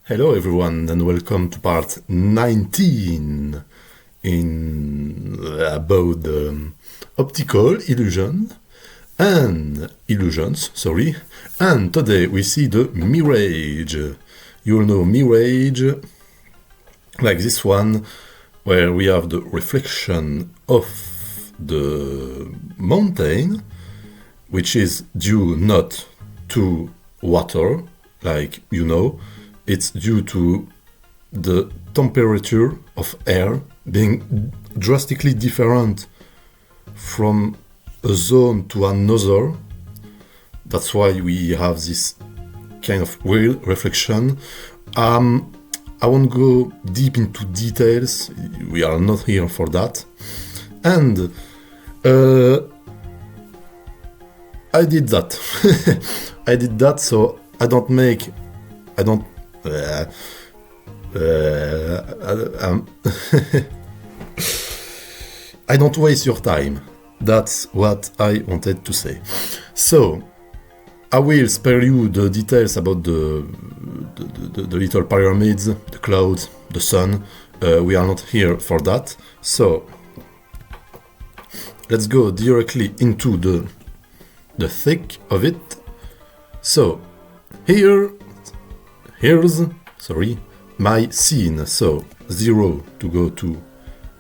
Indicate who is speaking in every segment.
Speaker 1: Hello everyone and welcome to part 19 about optical illusions, and today we see the Mirage. You'll know Mirage like this one, where we have the reflection of the mountain, which is due not to water, like you know, it's due to the temperature of air being drastically different from a zone to another. That's why we have this kind of weird reflection. I won't go deep into details, we are not here for that. And I did that. I did that so I don't I don't waste your time. That's what I wanted to say. So I will spare you the details about the little pyramids, the clouds, the sun. We are not here for that. So let's go directly into the thick of it. So here's my scene. So 0 to go to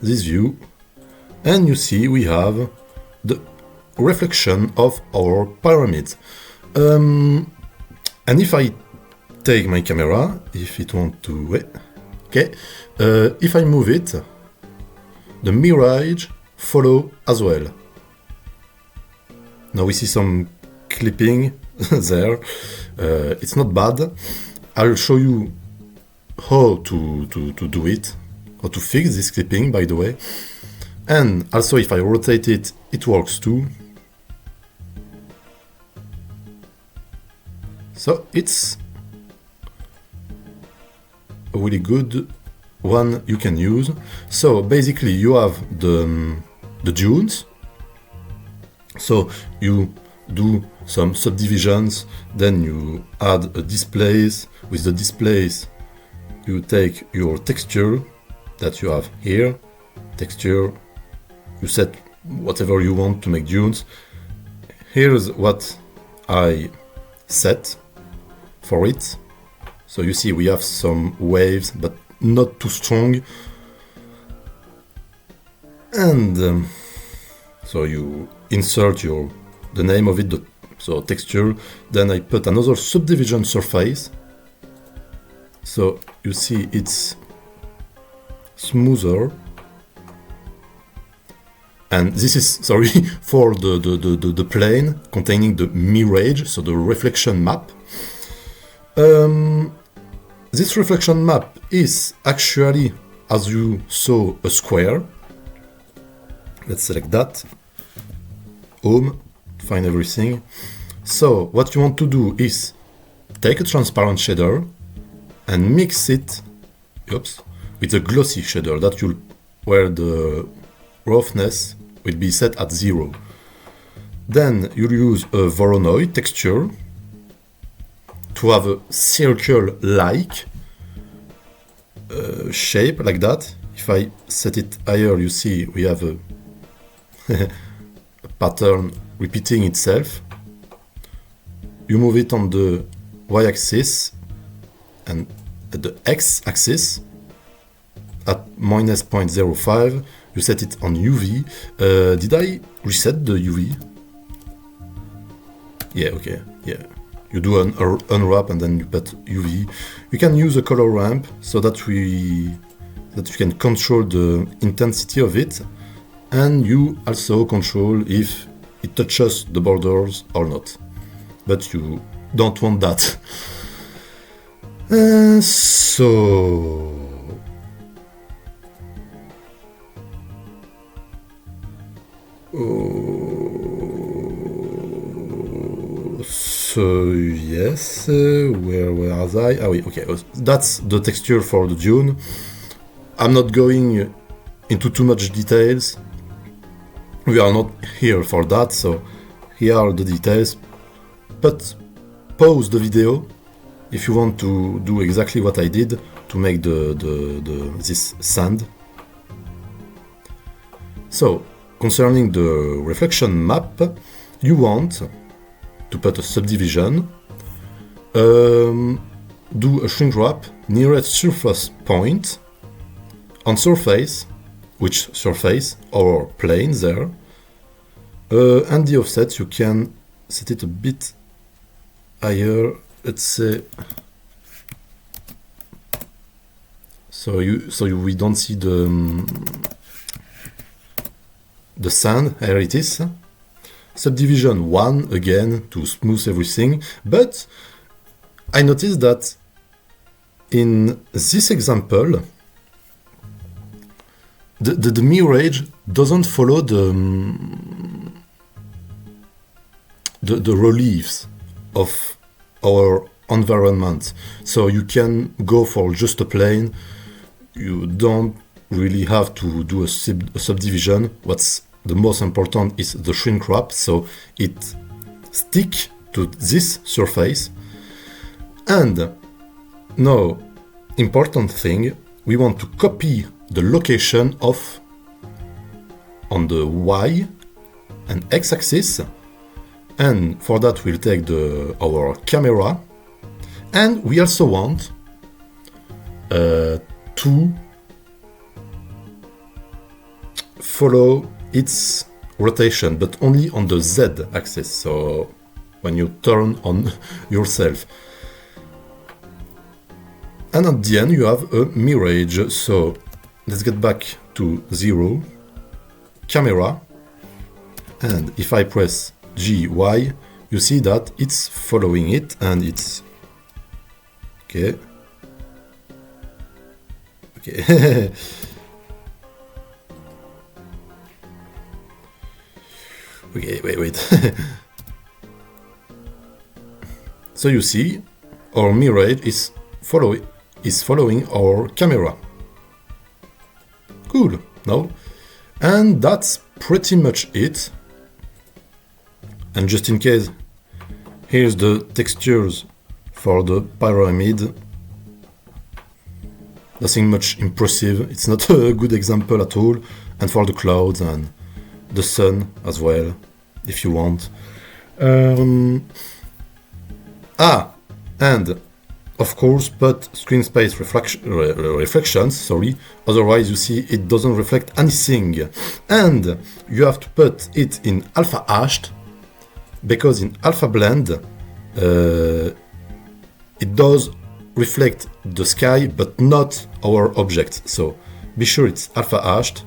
Speaker 1: this view, and you see we have the reflection of our pyramids. And if I take my camera, if it wants to wait, okay, if I move it, the Mirage follow as well. Now we see some clipping there. It's not bad. I'll show you how to do it, how to fix this clipping, by the way. And also if I rotate it, it works too. So it's a really good one you can use. So basically you have the dunes. So you do some subdivisions, then you add a displays. With the displays you take your texture that you have here, texture, you set whatever you want to make dunes. Here's what I set for it. So you see we have some waves, but not too strong. And so you insert the name of it, so texture. Then I put another subdivision surface. So you see it's smoother. And this is, sorry, for the plane containing the Mirage, so the reflection map. This reflection map is actually, as you saw, a square. Let's select that. Home, find everything. So what you want to do is take a transparent shader and mix it, with a glossy shader where the roughness will be set at 0. Then you'll use a Voronoi texture to have a circle-like shape like that. If I set it higher, you see we have a pattern repeating itself. You move it on the y-axis and at the x-axis at minus 0.05. You set it on UV. Did I reset the UV? Yeah, okay, yeah. You do an unwrap and then you put UV. You can use a color ramp so that you can control the intensity of it, and you also control if it touches the borders or not. But you don't want that. So yes, where was I? Ah, wait, okay, that's the texture for the dune. I'm not going into too much details. We are not here for that, so here are the details, but pause the video if you want to do exactly what I did to make this sand. So, concerning the reflection map, you want to put a subdivision, do a shrink wrap nearest surface point on surface, which surface or plane there, and the offset you can set it a bit higher, let's say, so we don't see the sand. Here it is. Subdivision 1 again to smooth everything, but I noticed that in this example the Mirage doesn't follow the reliefs of our environment, so you can go for just a plane. You don't really have to do a subdivision. What's the most important is the shrink wrap, so it stick to this surface. And now, important thing, we want to copy the location of on the Y and X axis, and for that we'll take our camera, and we also want to follow its rotation, but only on the Z axis, so when you turn on yourself. And at the end you have a Mirage. So let's get back to 0, camera, and if I press GY, you see that it's following it, and it's okay. Okay, wait. So you see, our Mirage is following our camera. Cool, no? And that's pretty much it. And just in case, here's the textures for the pyramid. Nothing much impressive. It's not a good example at all. And for the clouds and the sun as well, if you want. And of course, put screen space reflections, sorry, otherwise you see it doesn't reflect anything. And you have to put it in alpha hashed, because in alpha blend it does reflect the sky but not our object. So be sure it's alpha hashed,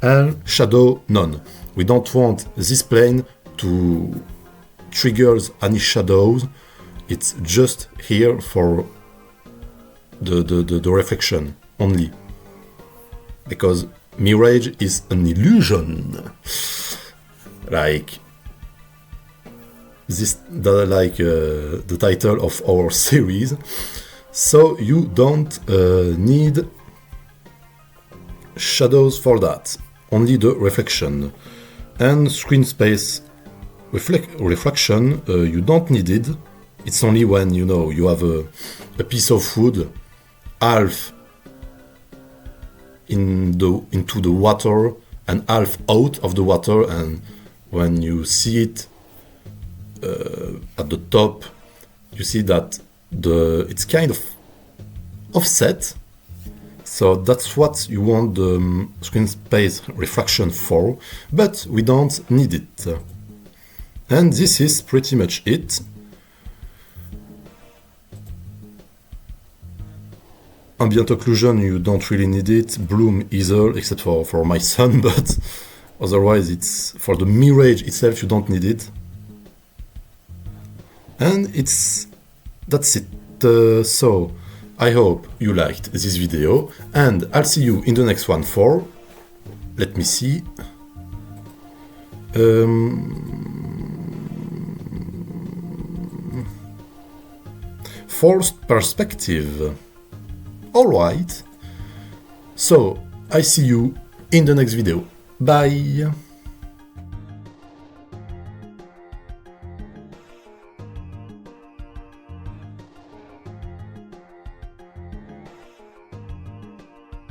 Speaker 1: and shadow none. We don't want this plane to trigger any shadows. It's just here for the reflection only, because Mirage is an illusion, like this, the title of our series. So you don't need shadows for that, only the reflection. And screen space reflection, you don't need it. It's only when, you know, you have a piece of wood half into the water and half out of the water, and when you see it at the top, you see that it's kind of offset. So that's what you want the screen space refraction for, but we don't need it. And this is pretty much it. Ambient occlusion, you don't really need it. Bloom either, except for my son, but otherwise it's for the Mirage itself, you don't need it. And that's it. So I hope you liked this video, and I'll see you in the next one for, let me see, forced perspective. Alright, so I see you in the next video. Bye!